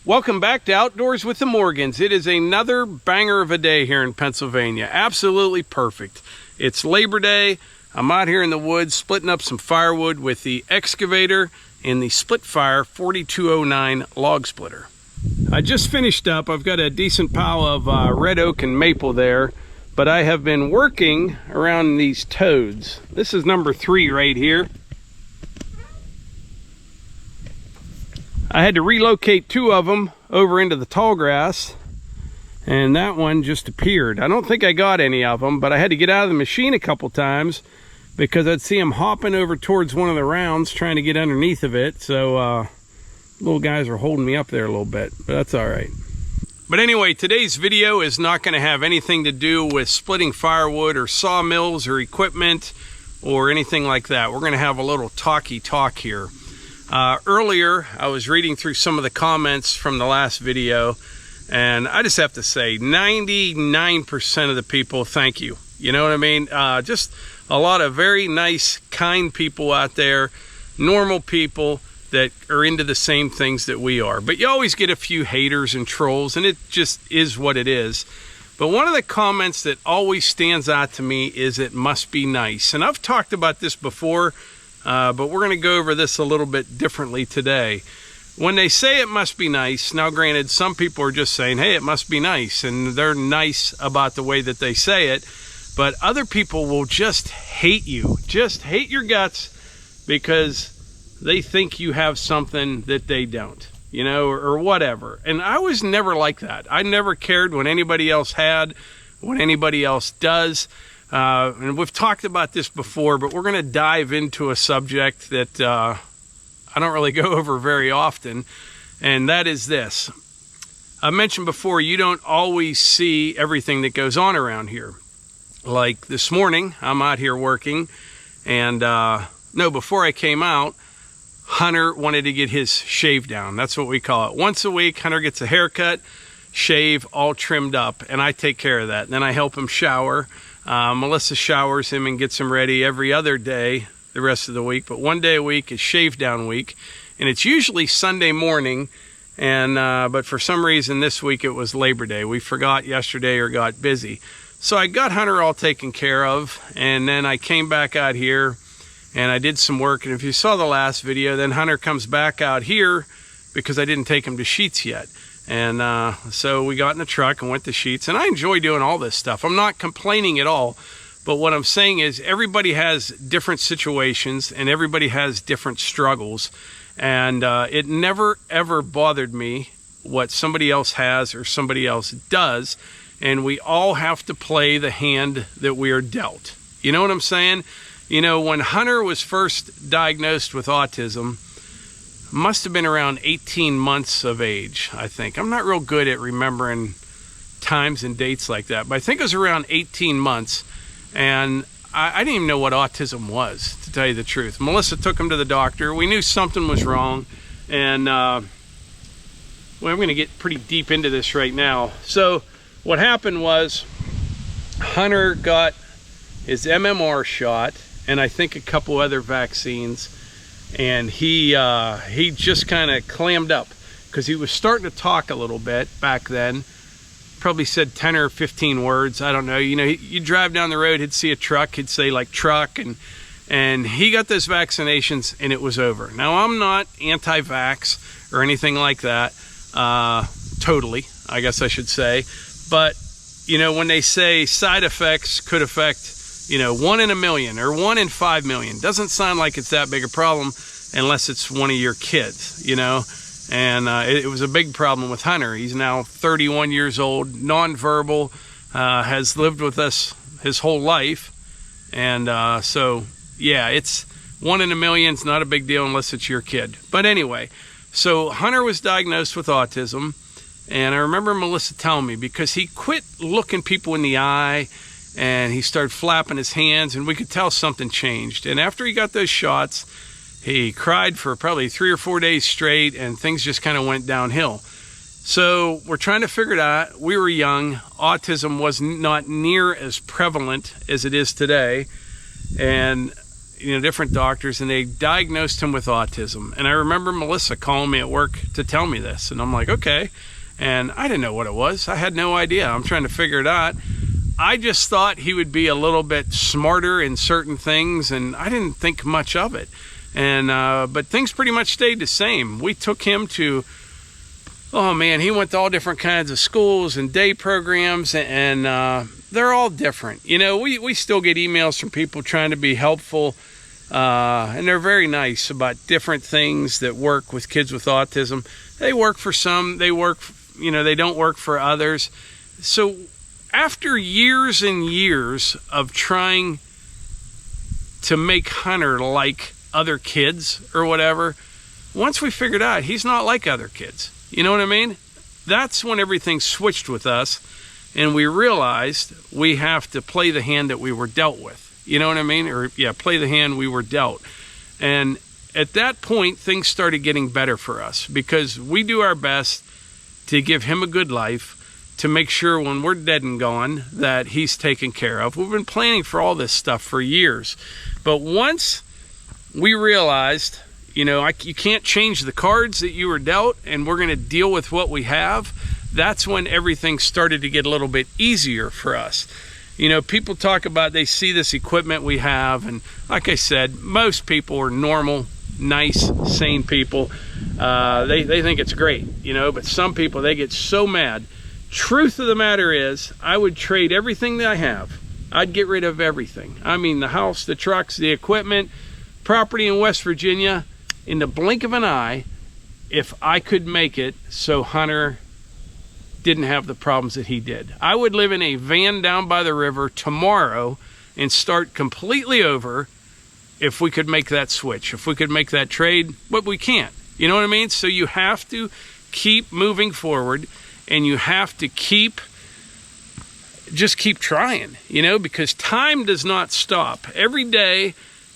Welcome back to Outdoors with the Morgans. It is another banger of a day here in Pennsylvania. Absolutely perfect. It's Labor Day. I'm out here in the woods splitting up some firewood with the Excavator and the Splitfire 4209 log splitter. I just finished up. I've got a decent pile of red oak and maple there, but I have been working around these toads. This is number 3 right here. I had to relocate 2 of them over into the tall grass, and that one just appeared. I don't think I got any of them, but I had to get out of the machine a couple times because I'd see them hopping over towards one of the rounds trying to get underneath of it. So little guys are holding me up there a little bit, but that's all right. But anyway, today's video is not going to have anything to do with splitting firewood or sawmills or equipment or anything like that. We're going to have a little talky talk here. Earlier, I was reading through some of the comments from the last video, and I just have to say 99% of the people, thank you. You know what I mean? Just a lot of very nice, kind people out there, normal people that are into the same things that we are. But you always get a few haters and trolls, and it just is what it is. But one of the comments that always stands out to me is it must be nice. And I've talked about this before, but we're going to go over this a little bit differently today. When they say it must be nice, now granted, some people are just saying, hey, it must be nice, and they're nice about the way that they say it, but other people will just hate you, just hate your guts because they think you have something that they don't, you know, or whatever. And I was never like that. I never cared what anybody else had, what anybody else does. And we've talked about this before, but we're going to dive into a subject that I don't really go over very often, and that is this. I mentioned before, you don't always see everything that goes on around here. Like this morning, I'm out here working, and before I came out, Hunter wanted to get his shave down. That's what we call it. Once a week, Hunter gets a haircut, shave, all trimmed up, and I take care of that. And then I help him shower. Melissa showers him and gets him ready every other day the rest of the week, but one day a week is shave down week, and it's usually Sunday morning, and but for some reason this week it was Labor Day. We forgot yesterday or got busy. So I got Hunter all taken care of, and then I came back out here and I did some work, and if you saw the last video, then Hunter comes back out here because I didn't take him to Sheets yet. And so we got in the truck and went to Sheets, and I enjoy doing all this stuff. I'm not complaining at all, but what I'm saying is everybody has different situations and everybody has different struggles, and it never ever bothered me what somebody else has or somebody else does, and we all have to play the hand that we are dealt. You know what I'm saying? You know, when Hunter was first diagnosed with autism, must have been around 18 months of age, I think. I'm not real good at remembering times and dates like that, but I think it was around 18 months, and I didn't even know what autism was, to tell you the truth. Melissa took him to the doctor. We knew something was wrong, and well, I'm going to get pretty deep into this right now. So what happened was Hunter got his MMR shot, and I think a couple other vaccines, and he just kind of clammed up because he was starting to talk a little bit back then. Probably said 10 or 15 words, I don't know. You know, you drive down the road, he'd see a truck, he'd say like truck, and he got those vaccinations and it was over. Now, I'm not anti-vax or anything like that, totally, I guess I should say, but you know, when they say side effects could affect, you know, 1 in a million or 1 in 5 million, doesn't sound like it's that big a problem unless it's one of your kids, you know. And it was a big problem with Hunter. He's now 31 years old, nonverbal, has lived with us his whole life, and so yeah, it's 1 in a million. It's not a big deal unless it's your kid. But anyway, so Hunter was diagnosed with autism, and I remember Melissa telling me, because he quit looking people in the eye and he started flapping his hands, and we could tell something changed. And after he got those shots, he cried for probably 3 or 4 days straight, and things just kind of went downhill. So we're trying to figure it out. We were young. Autism was not near as prevalent as it is today. And different doctors, and they diagnosed him with autism. And I remember Melissa calling me at work to tell me this, and I'm like, okay. And I didn't know what it was. I had no idea. I'm trying to figure it out. I just thought he would be a little bit smarter in certain things, and I didn't think much of it. And but things pretty much stayed the same. We took him to, oh man, he went to all different kinds of schools and day programs, and they're all different. We still get emails from people trying to be helpful, and they're very nice about different things that work with kids with autism. They work for some, they don't work for others. So after years and years of trying to make Hunter like other kids or whatever, once we figured out he's not like other kids, you know what I mean? That's when everything switched with us, and we realized we have to play the hand that we were dealt with. You know what I mean? Or yeah, play the hand we were dealt. And at that point, things started getting better for us, because we do our best to give him a good life, to make sure when we're dead and gone that he's taken care of. We've been planning for all this stuff for years. But once we realized, you can't change the cards that you were dealt, and we're going to deal with what we have, that's when everything started to get a little bit easier for us. People talk about, they see this equipment we have, and like I said, most people are normal, nice, sane people. They think it's great, but some people, they get so mad. Truth of the matter is, I would trade everything that I have. I'd get rid of everything. I mean, the house, the trucks, the equipment, property in West Virginia, in the blink of an eye, if I could make it so Hunter didn't have the problems that he did. I would live in a van down by the river tomorrow and start completely over if we could make that switch, if we could make that trade, but we can't. You know what I mean? So you have to keep moving forward, and you have to just keep trying, because time does not stop. Every day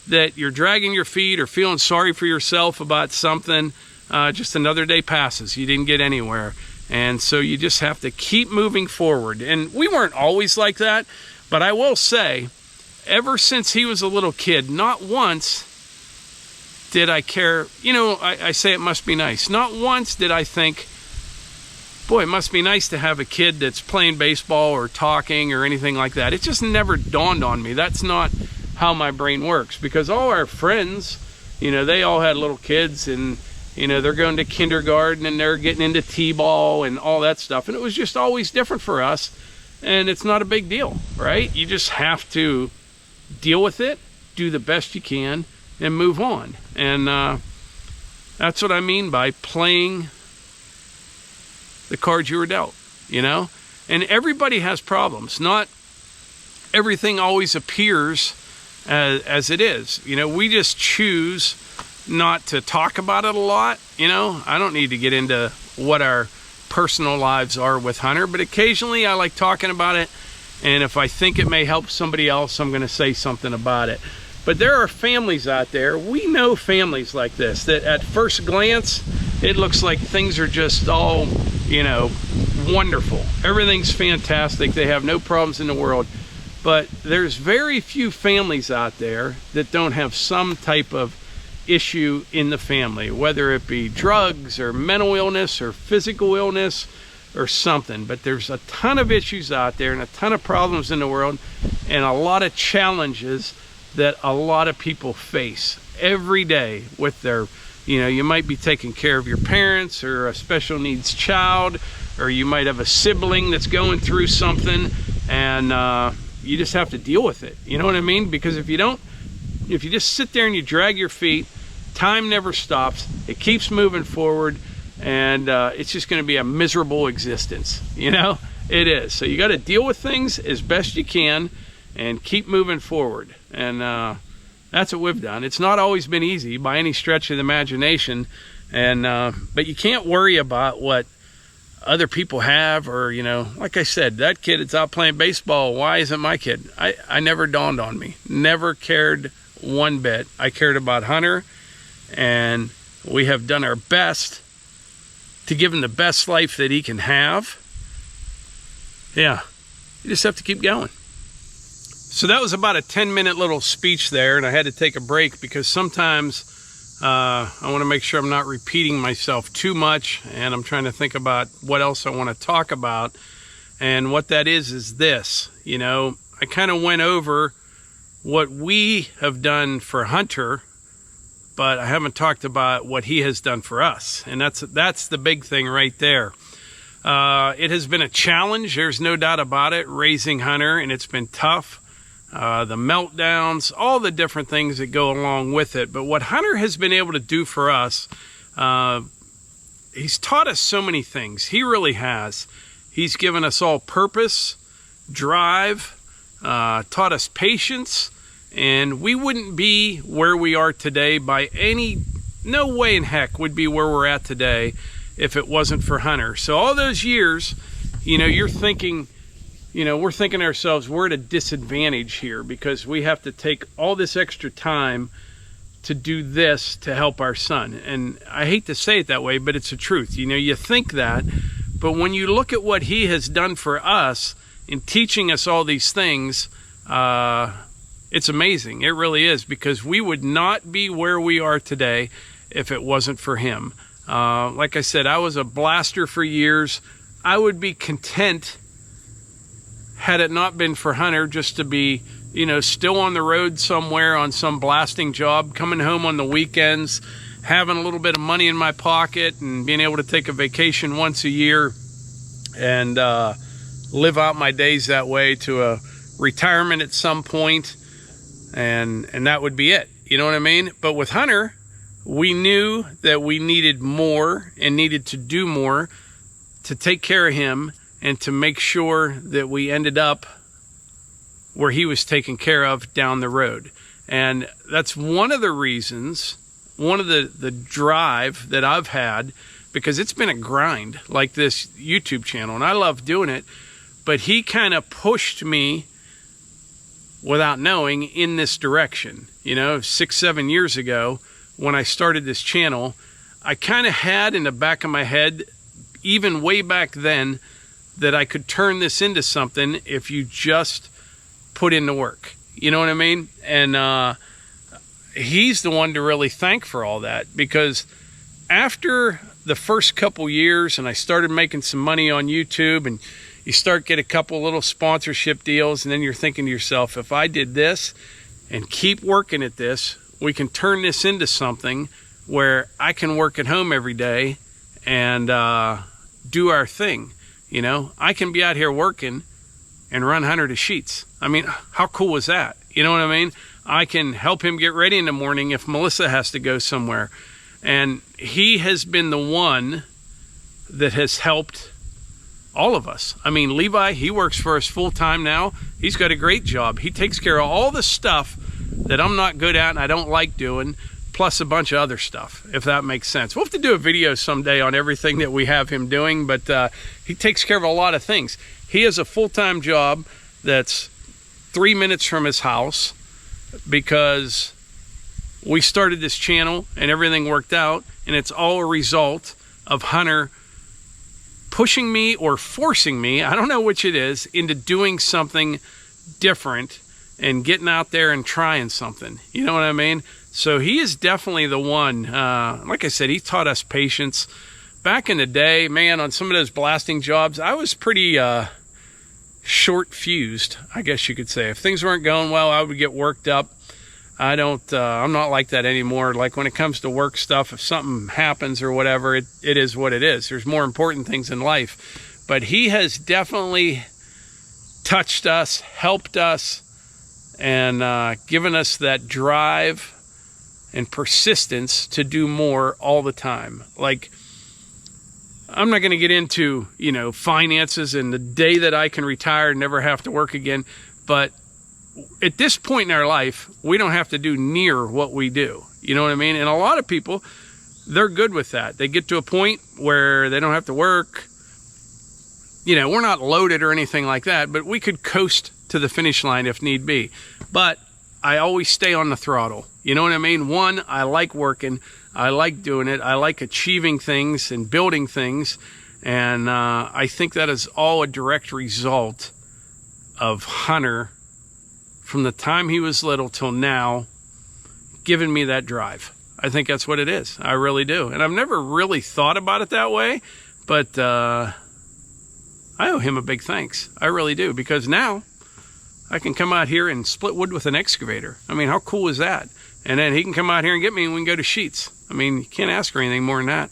that you're dragging your feet or feeling sorry for yourself about something, just another day passes. You didn't get anywhere. And so you just have to keep moving forward. And we weren't always like that, but I will say, ever since he was a little kid, not once did I care. I say it must be nice. Not once did I think, boy, it must be nice to have a kid that's playing baseball or talking or anything like that. It just never dawned on me. That's not how my brain works, because all our friends, they all had little kids, and they're going to kindergarten and they're getting into t-ball and all that stuff, and it was just always different for us. And it's not a big deal, right? You just have to deal with it, do the best you can, and move on. And that's what I mean by playing the cards you were dealt, and everybody has problems. Not everything always appears as it is. We just choose not to talk about it a lot. I don't need to get into what our personal lives are with Hunter, but occasionally I like talking about it, and if I think it may help somebody else, I'm going to say something about it. But there are families out there, we know families like this, that at first glance it looks like things are just all wonderful, everything's fantastic, they have no problems in the world. But there's very few families out there that don't have some type of issue in the family, whether it be drugs or mental illness or physical illness or something. But there's a ton of issues out there and a ton of problems in the world, and a lot of challenges that a lot of people face every day with their, you might be taking care of your parents or a special needs child, or you might have a sibling that's going through something, and you just have to deal with it. You know what I mean? Because if you just sit there and you drag your feet, time never stops. It keeps moving forward, and it's just going to be a miserable existence. It is. So you got to deal with things as best you can and keep moving forward. And that's what we've done. It's not always been easy by any stretch of the imagination, and but you can't worry about what other people have, or like I said, that kid that's out playing baseball, why isn't my kid? I never dawned on me. Never cared one bit. I cared about Hunter, and we have done our best to give him the best life that he can have. Yeah, you just have to keep going. So that was about a 10-minute little speech there, and I had to take a break because sometimes I want to make sure I'm not repeating myself too much, and I'm trying to think about what else I want to talk about. And what that is this. You know, I kind of went over what we have done for Hunter, but I haven't talked about what he has done for us. And that's the big thing right there. It has been a challenge, there's no doubt about it, raising Hunter, and it's been tough. The meltdowns, all the different things that go along with it. But what Hunter has been able to do for us, he's taught us so many things. He really has. He's given us all purpose, drive, taught us patience, and we wouldn't be where we are today no way in heck would be where we're at today if it wasn't for Hunter. So all those years, you know, you're thinking, you know, we're thinking to ourselves, we're at a disadvantage here because we have to take all this extra time to do this to help our son. And I hate to say it that way, but it's the truth. You know, you think that, but when you look at what he has done for us in teaching us all these things, it's amazing. It really is, because we would not be where we are today if it wasn't for him. Like I said, I was a blaster for years. I would be content had it not been for Hunter, just to be, you know, still on the road somewhere on some blasting job, coming home on the weekends, having a little bit of money in my pocket and being able to take a vacation once a year and live out my days that way to a retirement at some point, and that would be it. You know what I mean? But with Hunter, we knew that we needed more and needed to do more to take care of him and to make sure that we ended up where he was taken care of down the road. And that's one of the reasons, one of the drive that I've had, because it's been a grind, like this YouTube channel, and I love doing it, but he kind of pushed me without knowing in this direction. You know, 6-7 years ago when I started this channel, I kind of had in the back of my head, even way back then, that I could turn this into something if you just put in the work. You know what I mean? And he's the one to really thank for all that, because after the first couple years and I started making some money on YouTube, and you start get a couple little sponsorship deals, and then you're thinking to yourself, if I did this and keep working at this, we can turn this into something where I can work at home every day and do our thing. You know, I can be out here working and run Hunter to sheets. I mean, how cool was that? You know what I mean? I can help him get ready in the morning if Melissa has to go somewhere. And he has been the one that has helped all of us. I mean, Levi, he works for us full-time now. He's got a great job. He takes care of all the stuff that I'm not good at and I don't like doing, plus a bunch of other stuff, if that makes sense. We'll have to do a video someday on everything that we have him doing, but he takes care of a lot of things. He has a full-time job that's 3 minutes from his house, because we started this channel and everything worked out, and it's all a result of Hunter pushing me or forcing me, I don't know which it is, into doing something different and getting out there and trying something. You know what I mean? So he is definitely the one. Like I said, he taught us patience. Back in the day, man, on some of those blasting jobs, I was pretty short-fused, I guess you could say. If things weren't going well, I would get worked up. I'm not like that anymore. Like when it comes to work stuff, if something happens or whatever, it is what it is. There's more important things in life. But he has definitely touched us, helped us, and given us that drive and persistence to do more all the time. Like, I'm not going to get into, you know, finances and the day that I can retire and never have to work again, but at this point in our life, we don't have to do near what we do. You know what I mean? And a lot of people, they're good with that. They get to a point where they don't have to work. You know, we're not loaded or anything like that, but we could coast to the finish line if need be. But I always stay on the throttle. You know what I mean? One, I like working. I like doing it. I like achieving things and building things. And I think that is all a direct result of Hunter from the time he was little till now, giving me that drive. I think that's what it is. I really do. And I've never really thought about it that way, but I owe him a big thanks. I really do, because now I can come out here and split wood with an excavator. I mean, how cool is that? And then he can come out here and get me and we can go to sheets. I mean, you can't ask for anything more than that.